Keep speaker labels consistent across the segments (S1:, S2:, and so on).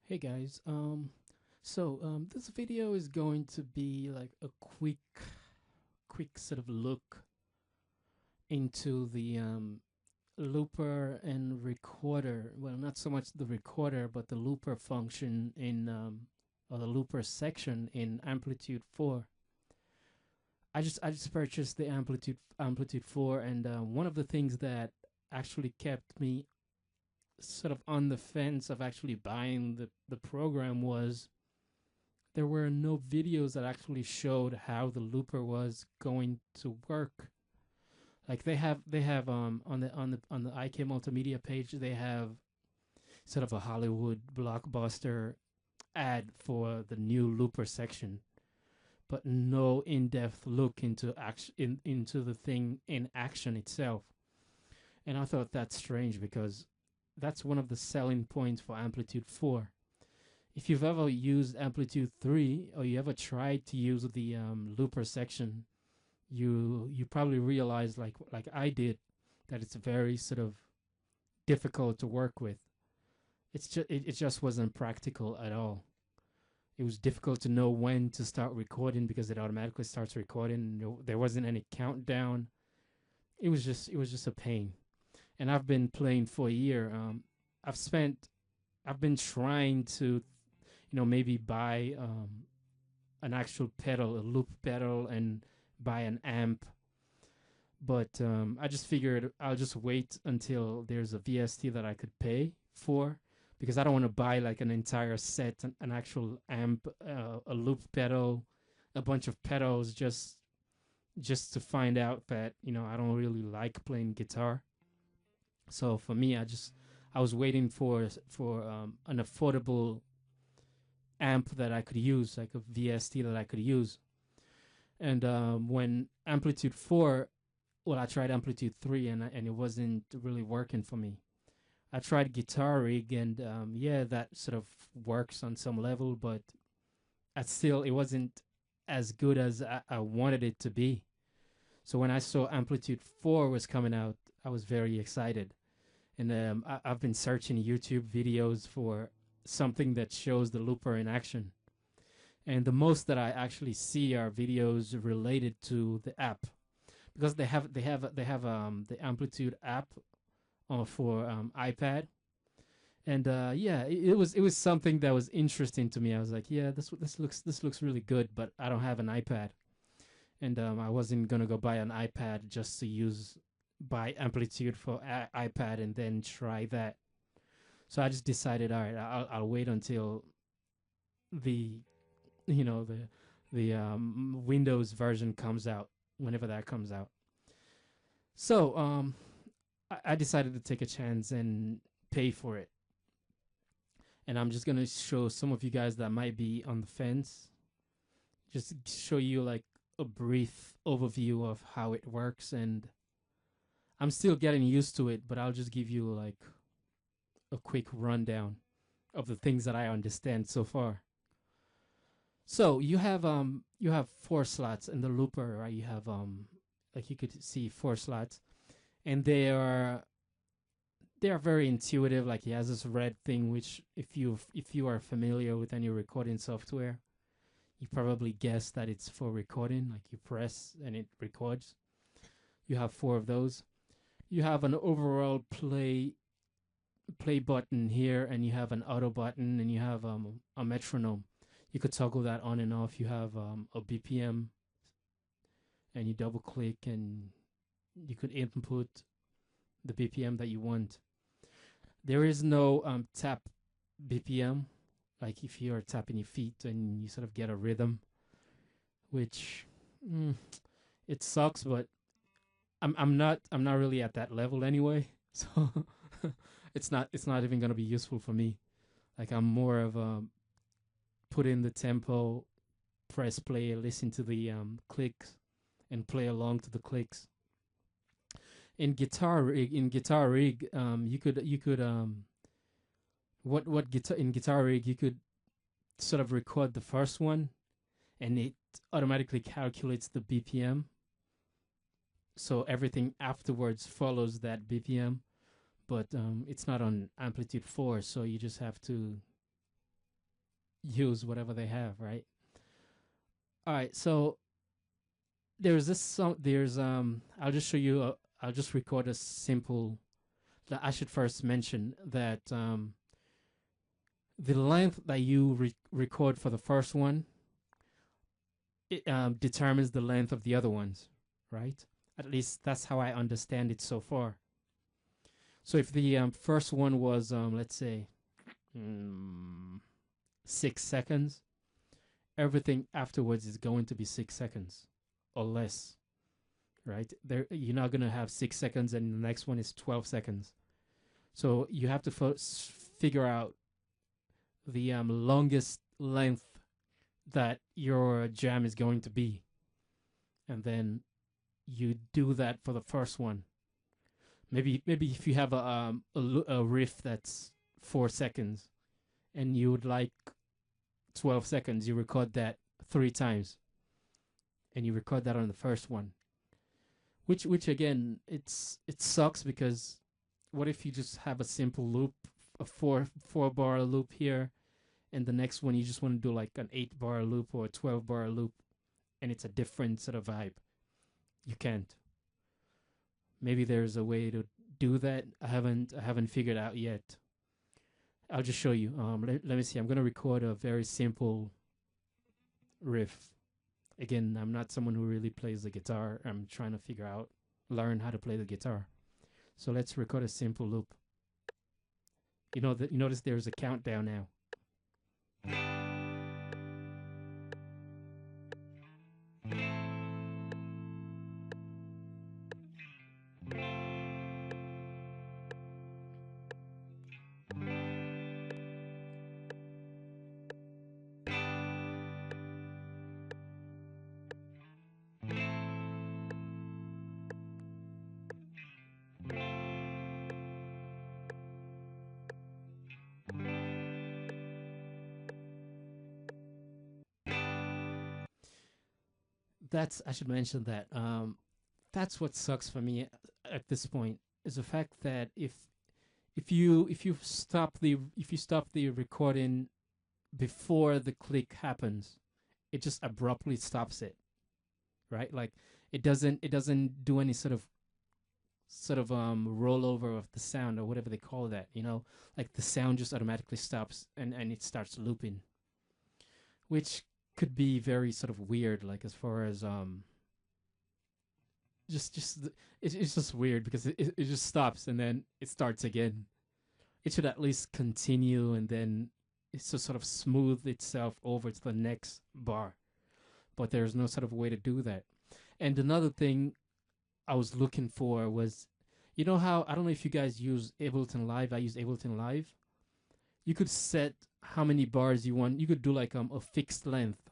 S1: Hey guys, this video is going to be like a quick sort of look into the looper and recorder. Well, not so much the recorder, but the looper function in or the looper section in Amplitude 4. I just purchased the Amplitude 4, and one of the things that actually kept me sort of on the fence of actually buying the program was there were no videos that actually showed how the looper was going to work. Like they have on the IK Multimedia page, they have sort of a Hollywood blockbuster ad for the new looper section, but no in-depth look into into the thing in action itself. And I thought that's strange because that's one of the selling points for Amplitude 4. If you've ever used Amplitude 3 or you ever tried to use the looper section, you probably realize, like I did, that it's very sort of difficult to work with. It just wasn't practical at all. It was difficult to know when to start recording because it automatically starts recording. There wasn't any countdown. It was just a pain. And I've been playing for a year. I've been trying to, maybe buy an actual pedal, a loop pedal, and buy an amp. But I just figured I'll just wait until there's a VST that I could pay for, because I don't want to buy like an entire set, an actual amp, a loop pedal, a bunch of pedals, just to find out that I don't really like playing guitar. So for me, I was waiting for an affordable amp that I could use, like a VST that I could use. And when Amplitude 4, well, I tried Amplitude 3, and it wasn't really working for me. I tried Guitar Rig, and yeah, that sort of works on some level, but it wasn't as good as I wanted it to be. So when I saw Amplitude 4 was coming out, I was very excited. And I've been searching YouTube videos for something that shows the looper in action. And the most that I actually see are videos related to the app, because they have the Amplitude app for iPad. And yeah, it was something that was interesting to me. I was like, yeah, this looks really good, but I don't have an iPad, and I wasn't gonna go buy an iPad just to use buy Amplitude for iPad and then try that. So I just decided, all right, I'll wait until the the Windows version comes out, whenever that comes out. So I decided to take a chance and pay for it. And I'm just gonna show some of you guys that might be on the fence, just show you like a brief overview of how it works. And I'm still getting used to it, but I'll just give you like a quick rundown of the things that I understand so far. So you have four slots in the looper, right? You have like you could see four slots, and they are very intuitive. Like he has this red thing, which if you are familiar with any recording software, you probably guess that it's for recording. Like you press and it records. You have four of those. You have an overall play button here, and you have an auto button, and you have a metronome. You could toggle that on and off. You have a BPM, and you double click, and you could input the BPM that you want. There is no tap BPM, like if you are tapping your feet and you sort of get a rhythm, which mm, it sucks, but I'm not really at that level anyway. So it's not even gonna be useful for me. Like I'm more of a put in the tempo, press play, listen to the clicks, and play along to the clicks. In Guitar Rig, you could what guitar in Guitar Rig, you could sort of record the first one, and it automatically calculates the BPM, so everything afterwards follows that BPM. But it's not on Amplitude 4, so you just have to use whatever they have, right? All right, so there's this song. There's I'll just show you. I'll just record a simple. I should first mention that the length that you record for the first one, it determines the length of the other ones, right? At least that's how I understand it so far. So if the first one was, let's say, 6 seconds, everything afterwards is going to be 6 seconds or less, right? There, you're not gonna have 6 seconds, and the next one is 12 seconds. So you have to figure out the longest length that your jam is going to be, and then you do that for the first one. Maybe if you have a riff that's 4 seconds, and you would like 12 seconds, you record that 3 times, and you record that on the first one. Which again, it sucks, because what if you just have a simple loop, a four bar loop here, and the next one you just want to do like an 8 bar loop or a 12 bar loop, and it's a different sort of vibe. You can't. Maybe there's a way to do that. I haven't figured out yet. I'll just show you. Let me see. I'm gonna record a very simple riff. Again, I'm not someone who really plays the guitar. I'm trying to learn how to play the guitar. So let's record a simple loop. You notice there's a countdown now. I should mention that that's what sucks for me at this point, is the fact that if you stop the recording before the click happens, it just abruptly stops it, right? Like it doesn't do any sort of rollover of the sound, or whatever they call that, like the sound just automatically stops, and it starts looping, which could be very sort of weird, like as far as it's just weird, because it just stops and then it starts again. It should at least continue, and then it's to sort of smooth itself over to the next bar, but there's no sort of way to do that. And another thing I was looking for was, how, I don't know if you guys use Ableton Live. I use Ableton Live. You could set how many bars you want. You could do like a fixed length,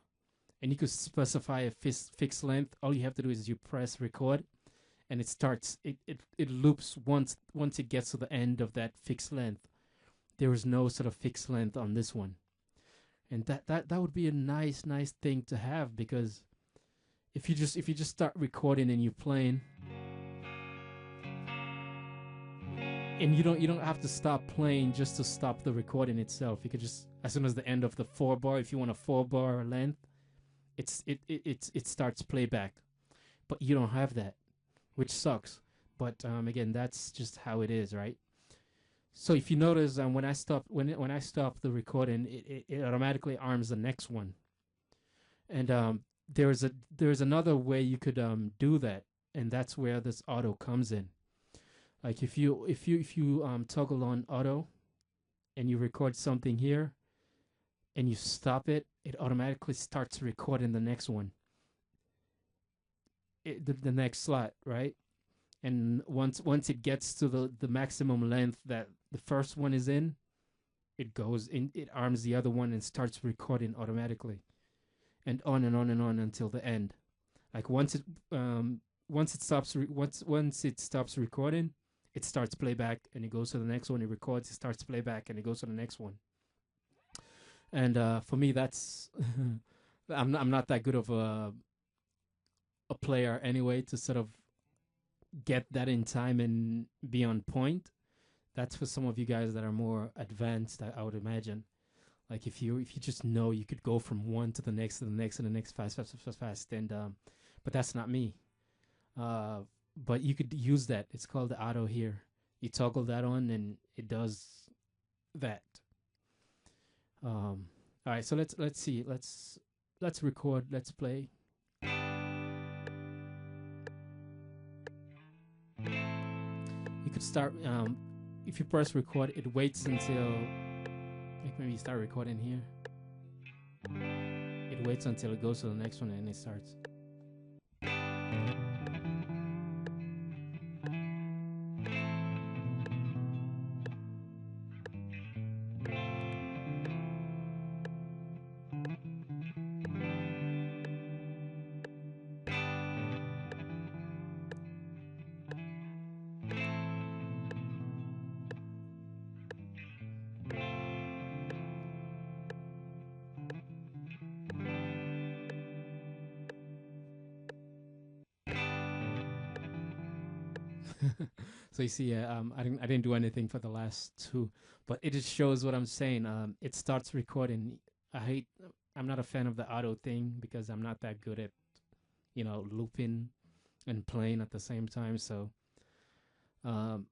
S1: and you could specify a fixed length. All you have to do is you press record, and it starts. It loops once it gets to the end of that fixed length. There is no sort of fixed length on this one, and that would be a nice thing to have, because if you just start recording and you're playing, and you don't have to stop playing just to stop the recording itself. You could just, as soon as the end of the 4 bar, if you want a 4 bar length, it starts playback. But you don't have that, which sucks. But again, that's just how it is, right? So if you notice, when I stop the recording, it automatically arms the next one. And there's another way you could do that, and that's where this auto comes in. Like if you toggle on auto, and you record something here, and you stop it, it automatically starts recording the next one, the next slot, right? And once it gets to the maximum length that the first one is in, it goes in, it arms the other one and starts recording automatically, and on and on and on until the end. Like once it stops recording, it starts playback, and it goes to the next one. It records, it starts playback, and it goes to the next one. And for me, that's I'm not that good of a player anyway to sort of get that in time and be on point. That's for some of you guys that are more advanced, I would imagine. Like if you just know, you could go from one to the next to the next and the next fast, fast, fast, fast, fast. And but that's not me. Uh, but you could use that. It's called the auto here. You toggle that on, and it does that. All right, so let's see. Let's record. Let's play. You could start. If you press record, it waits until like maybe you start recording here. It waits until it goes to the next one and it starts. So you see, I didn't do anything for the last two, but it just shows what I'm saying. It starts recording. I'm not a fan of the auto thing because I'm not that good at, looping and playing at the same time. So, um,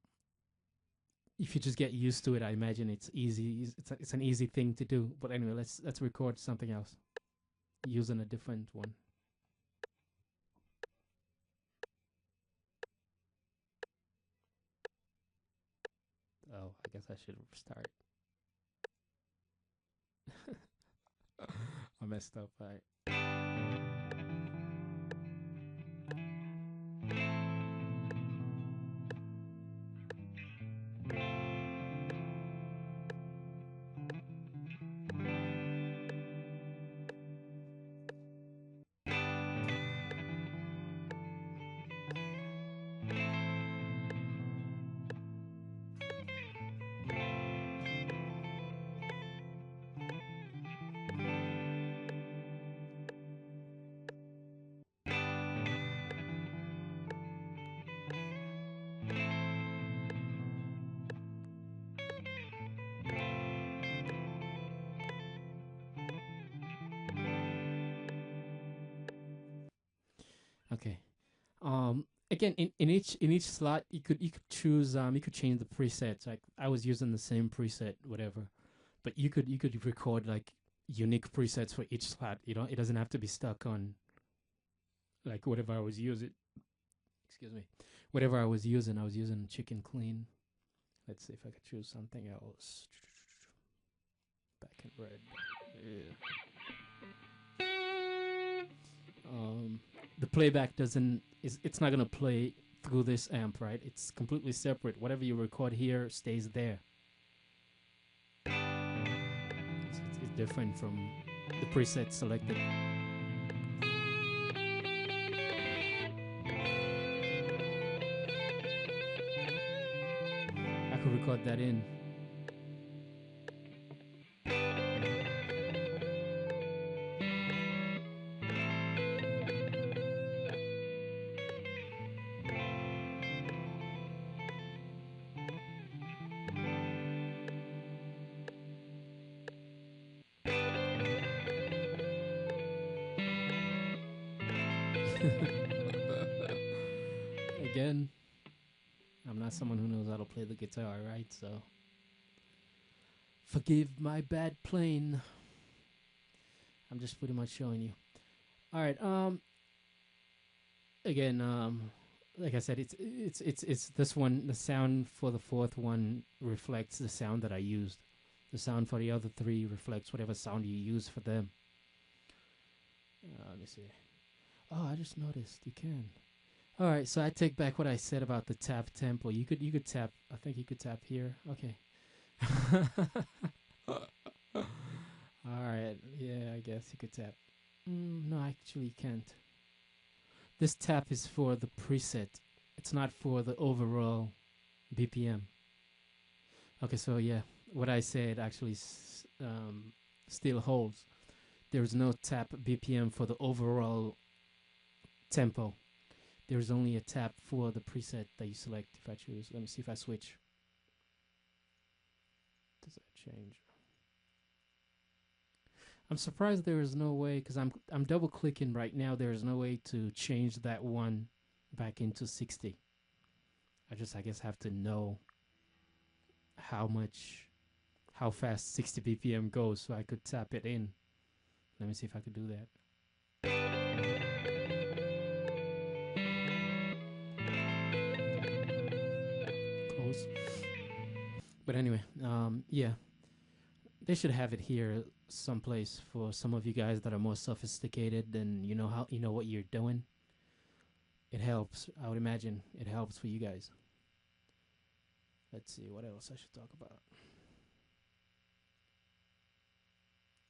S1: if you just get used to it, I imagine it's easy. It's an easy thing to do. But anyway, let's record something else using a different one. Oh, I guess I should start. I messed up. All right. Okay. Again, in each slot, you could choose. You could change the presets. Like I was using the same preset, whatever. But you could record like unique presets for each slot. It doesn't have to be stuck on like whatever I was using. Excuse me. Whatever I was using chicken clean. Let's see if I could choose something else. Back in red. Yeah. The playback it's not gonna play through this amp, right? It's completely separate. Whatever you record here stays there. It's different from the preset selected. I could record that in. Again, I'm not someone who knows how to play the guitar, right? So, forgive my bad playing. I'm just pretty much showing you. All right. Again, like I said, it's this one. The sound for the fourth one reflects the sound that I used. The sound for the other three reflects whatever sound you use for them. Let me see. Oh, I just noticed you can. All right, so I take back what I said about the tap tempo. You could tap. I think you could tap here. Okay. All right. Yeah, I guess you could tap. No, actually, you can't. This tap is for the preset. It's not for the overall BPM. Okay, so yeah, what I said actually still holds. There's no tap BPM for the overall tempo. There's only a tap for the preset that you select if I choose. Let me see if I switch. Does that change? I'm surprised there is no way, because I'm double clicking right now. There is no way to change that one back into 60. I guess have to know how much how fast 60 BPM goes so I could tap it in. Let me see if I could do that. Close. But anyway, yeah, they should have it here someplace for some of you guys that are more sophisticated and you know how you know what you're doing. It helps. I would imagine it helps for you guys. Let's see what else I should talk about.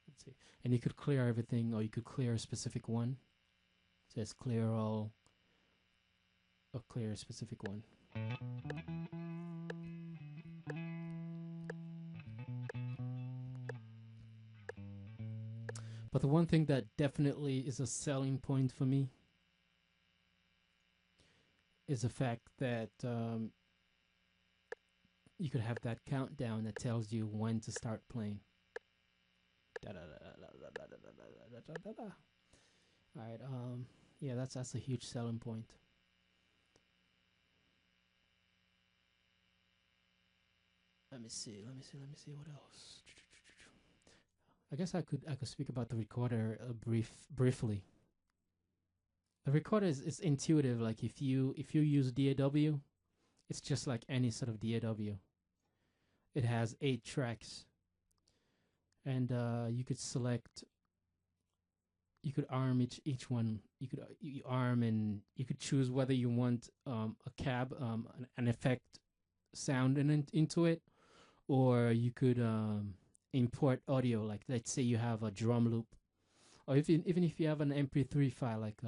S1: Let's see. And you could clear everything, or you could clear a specific one. It says clear all, or clear a specific one. But the one thing that definitely is a selling point for me is the fact that you could have that countdown that tells you when to start playing. All right. Yeah, that's a huge selling point. Let me see what else. I guess I could speak about the recorder briefly. The recorder is intuitive. Like if you use DAW, it's just like any sort of DAW. It has 8 tracks, and you could select. You could arm each one. You arm, and you could choose whether you want a cab, an effect sound into it, or you could import audio. Like let's say you have a drum loop, or even if you have an MP3 file, like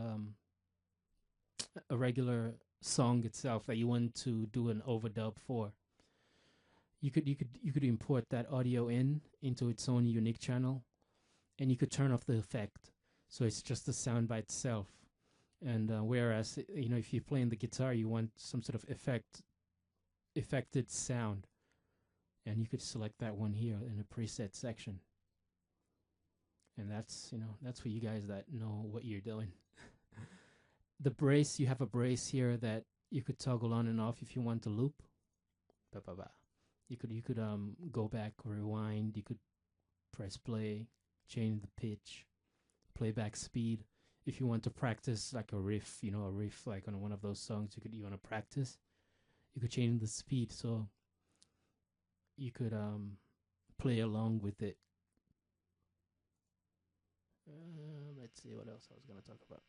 S1: a regular song itself that you want to do an overdub for. You could import that audio into its own unique channel, and you could turn off the effect, so it's just the sound by itself. And whereas if you're playing the guitar, you want some sort of affected sound, and you could select that one here in the preset section. And that's for you guys that know what you're doing. The brace, you have a brace here that you could toggle on and off if you want to loop. You could go back, rewind. You could press play, change the pitch, playback speed. If you want to practice like a riff, like on one of those songs, you want to practice. You could change the speed so you could play along with it. Let's see what else I was gonna talk about.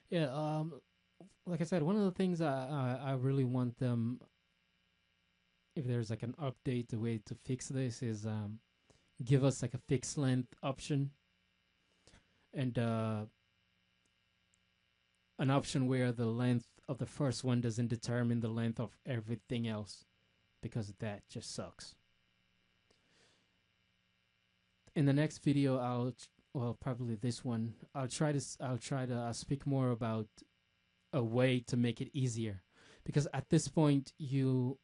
S1: Yeah, like I said, one of the things I really want them, if there's like an update, the way to fix this is give us like a fixed length option, and an option where the length of the first one doesn't determine the length of everything else, because that just sucks. In the next video, probably this one, I'll try to speak more about a way to make it easier, because at this point you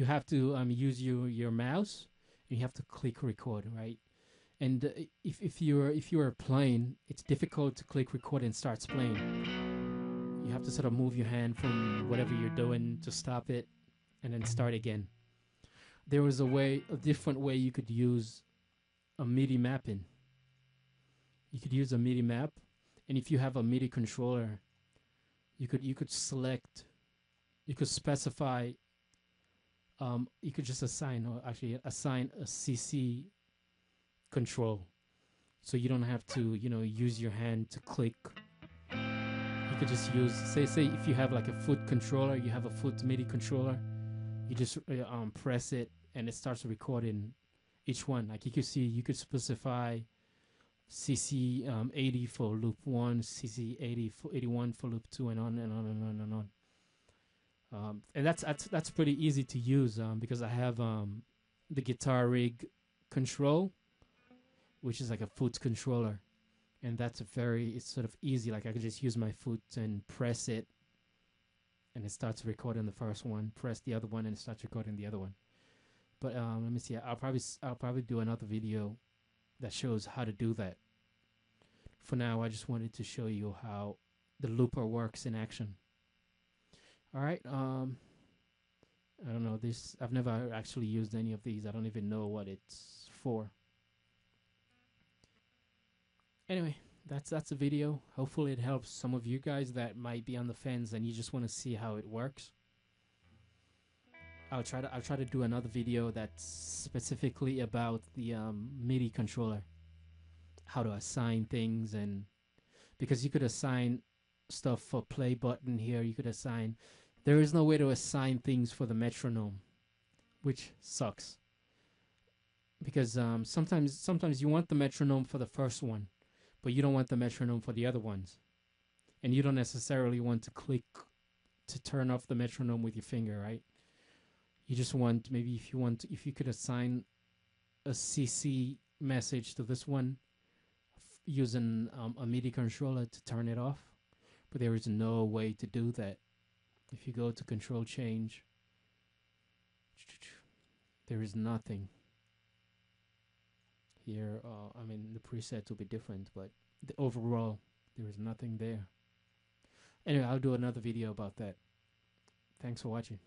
S1: have to use your mouse, and you have to click record, right? And if you're playing, it's difficult to click record and starts playing. You have to sort of move your hand from whatever you're doing to stop it, and then start again. There was a different way you could use a MIDI mapping. You could use a MIDI map, and if you have a MIDI controller, you could select, you could specify, you could just assign a CC control, so you don't have to use your hand to click. You could just use say if you have like a foot controller, you have a foot MIDI controller, you just press it and it starts recording each one. Like you could see, you could specify CC 80 for loop 1, CC 81 for loop 2, and on and on and on and on. And that's pretty easy to use because I have the Guitar Rig control, which is like a foot controller, and it's sort of easy. Like I could just use my foot and press it, and it starts recording the first one. Press the other one, and it starts recording the other one. But let me see. I'll probably do another video that shows how to do that. For now, I just wanted to show you how the looper works in action. All right. I don't know this. I've never actually used any of these. I don't even know what it's for. Anyway, that's a video. Hopefully, it helps some of you guys that might be on the fence and you just want to see how it works. I'll try to do another video that's specifically about the MIDI controller, how to assign things, and because you could assign stuff for play button here. You could assign. There is no way to assign things for the metronome, which sucks. Because sometimes you want the metronome for the first one, but you don't want the metronome for the other ones, and you don't necessarily want to click to turn off the metronome with your finger, right? You just want, maybe if you could assign a CC message to this one using a MIDI controller to turn it off, but there is no way to do that. If you go to control change, there is nothing here. I mean, the presets will be different, but the overall, there is nothing there. Anyway, I'll do another video about that. Thanks for watching.